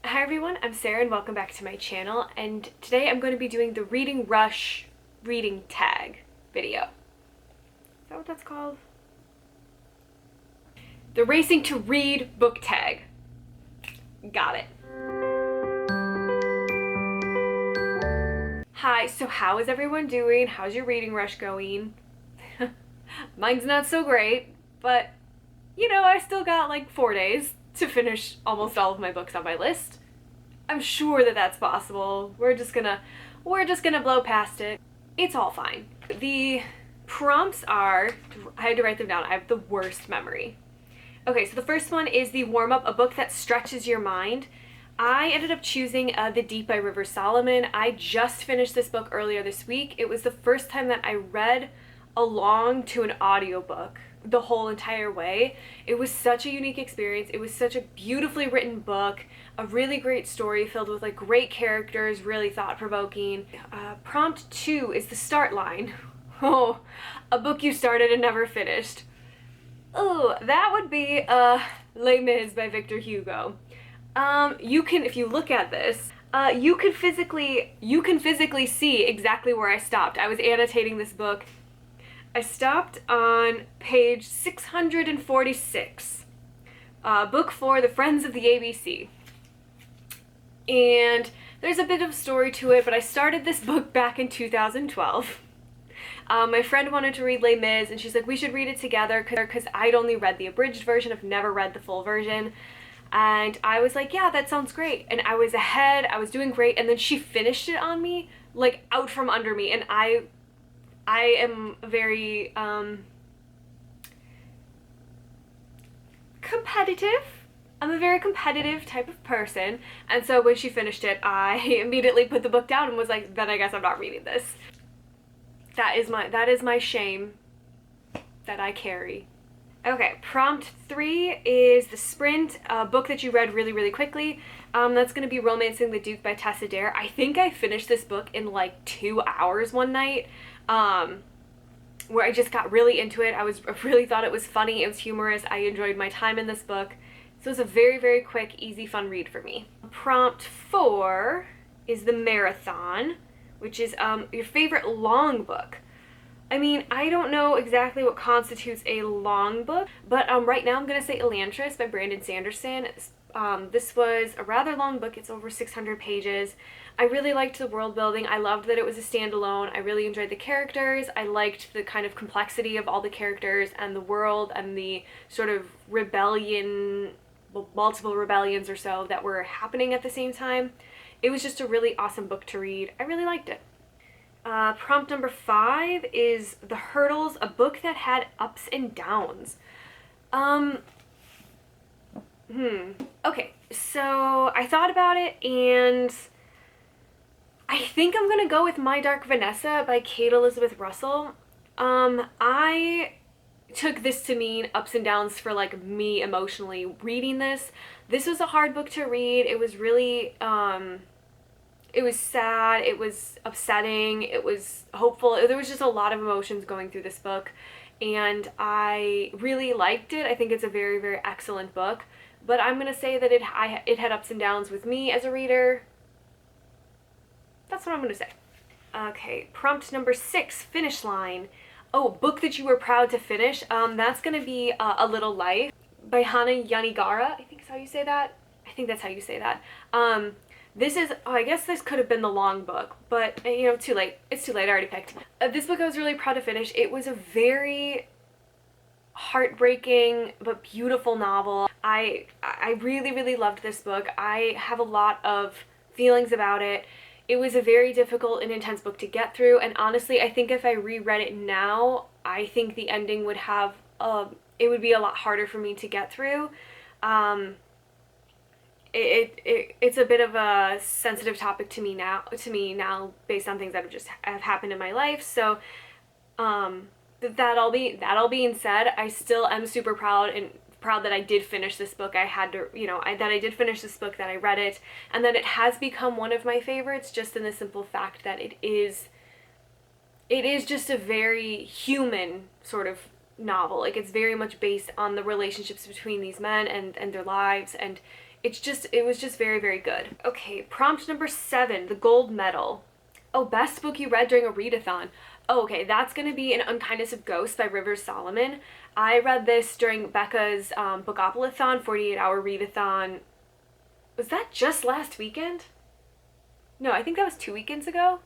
Hi everyone, I'm Sarah and welcome back to my channel, and today I'm going to be doing the Reading Rush reading tag video. Is that what that's called? The Racing to Read book tag. Got it. Hi, so how is everyone doing? How's your reading rush going? Mine's not so great, but you know, I still got like 4 days to finish almost all of my books on my list. I'm sure that that's possible. We're just gonna blow past it. It's all fine. The prompts are, I had to write them down. I have the worst memory. Okay, so the first one is the warm-up, a book that stretches your mind. I ended up choosing The Deep by River Solomon. I just finished this book earlier this week. It was the first time that I read along to an audiobook the whole entire way. It was such a unique experience. It was such a beautifully written book, a really great story filled with like great characters, really thought-provoking. Prompt 2 is the start line. Oh, a book you started and never finished. Oh, that would be Les Mis by Victor Hugo. You can, if you look at this, you can physically see exactly where I stopped. I was annotating this book. I stopped on page 646, book 4, The Friends of the ABC. And there's a bit of a story to it, but I started this book back in 2012. My friend wanted to read Les Mis, and she's like, we should read it together, because I'd only read the abridged version. I've never read the full version. And I was like, yeah, that sounds great. And I was ahead, I was doing great, and then she finished it on me, like out from under me, and I am very competitive. I'm a very competitive type of person, and so when she finished it, I immediately put the book down and was like, then I guess I'm not reading this. That is my shame that I carry. Okay, prompt 3 is The Sprint, a book that you read really, really quickly. That's going to be Romancing the Duke by Tessa. I think I finished this book in like 2 hours one night, where I just got really into it. I really thought it was funny, it was humorous, I enjoyed my time in this book. So it was a very, very quick, easy, fun read for me. Prompt 4 is The Marathon, which is your favorite long book. I mean, I don't know exactly what constitutes a long book, but right now I'm going to say Elantris by Sanderson. This was a rather long book. It's over 600 pages. I really liked the world building. I loved that it was a standalone. I really enjoyed the characters. I liked the kind of complexity of all the characters and the world and the sort of rebellion, multiple rebellions or so that were happening at the same time. It was just a really awesome book to read. I really liked it. Prompt number 5 is The Hurdles, a book that had ups and downs. Okay, so I thought about it, and I think I'm gonna go with My Dark Vanessa by Kate Elizabeth Russell. I took this to mean ups and downs for like me emotionally reading this. This was a hard book to read. It was really, it was sad, it was upsetting, it was hopeful. There was just a lot of emotions going through this book, and I really liked it. I think it's a very, very excellent book, but I'm going to say that it had ups and downs with me as a reader. That's what I'm going to say. Okay, prompt number 6, finish line. Oh, book that you were proud to finish. That's going to be A Little Life by Hanya Yanagihara. I think that's how you say that. I think that's how you say that. This is, I guess this could have been the long book, but, you know, too late. It's too late, I already picked. This book I was really proud to finish. It was a very heartbreaking but beautiful novel. I really, really loved this book. I have a lot of feelings about it. It was a very difficult and intense book to get through, and honestly, I think if I reread it now, I think the ending would have, it would be a lot harder for me to get through. It's a bit of a sensitive topic to me now based on things that have happened in my life. So that all being said, I still am super proud that I did finish this book. I had to, you know, that I did finish this book, that I read it, and that it has become one of my favorites just in the simple fact that it is just a very human sort of novel. Like, it's very much based on the relationships between these men and their lives, and it was just very, very good. Okay, prompt number 7, the gold medal. Oh, best book you read during a readathon. Oh, okay, that's going to be An Unkindness of Ghosts by Rivers Solomon. I read this during Becca's Bookopoly-thon, 48-hour readathon. Was that just last weekend? No, I think that was 2 weekends ago.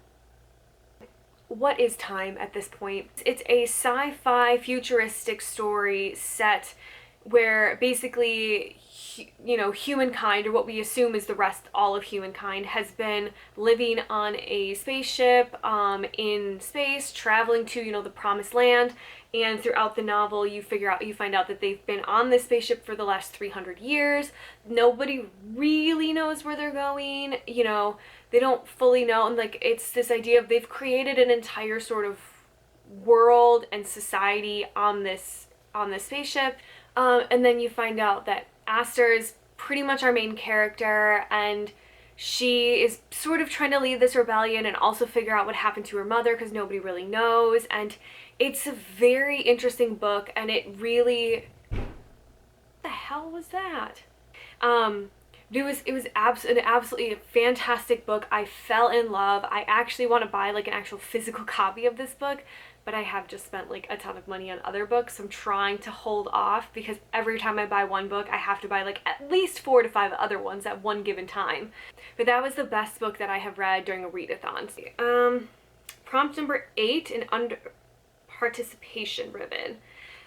What is time at this point? It's a sci-fi futuristic story set where basically, you know, humankind, or what we assume is the rest, all of humankind, has been living on a spaceship in space, traveling to, you know, the promised land. And throughout the novel, you find out that they've been on this spaceship for the last 300 years. Nobody really knows where they're going. You know, they don't fully know. And like, it's this idea of they've created an entire sort of world and society on this spaceship. And then you find out that Aster is pretty much our main character, and she is sort of trying to lead this rebellion and also figure out what happened to her mother, because nobody really knows. And it's a very interesting book, and it really... What the hell was that? It was an absolutely fantastic book. I fell in love. I actually want to buy like an actual physical copy of this book, but I have just spent like a ton of money on other books. So I'm trying to hold off, because every time I buy one book, I have to buy like at least 4 to 5 other ones at one given time. But that was the best book that I have read during a readathon. Prompt number 8, an participation ribbon.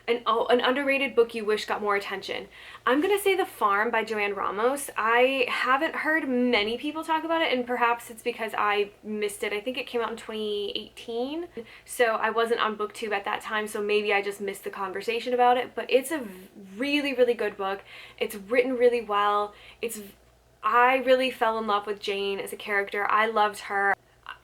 An underrated book you wish got more attention. I'm gonna say The Farm by Joanne Ramos. I haven't heard many people talk about it, and perhaps it's because I missed it. I think it came out in 2018, so I wasn't on BookTube at that time, so maybe I just missed the conversation about it. But it's a really, really good book. It's written really well. I really fell in love with Jane as a character. I loved her.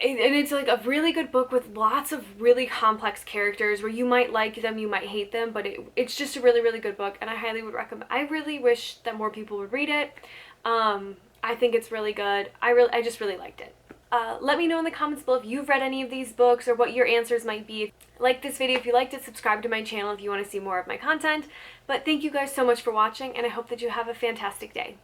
And it's like a really good book with lots of really complex characters where you might like them, you might hate them, but it's just a really, really good book, and I highly would recommend. I really wish that more people would read it. I think it's really good. I just really liked it. Let me know in the comments below if you've read any of these books or what your answers might be. Like this video if you liked it, subscribe to my channel if you want to see more of my content. But thank you guys so much for watching, and I hope that you have a fantastic day.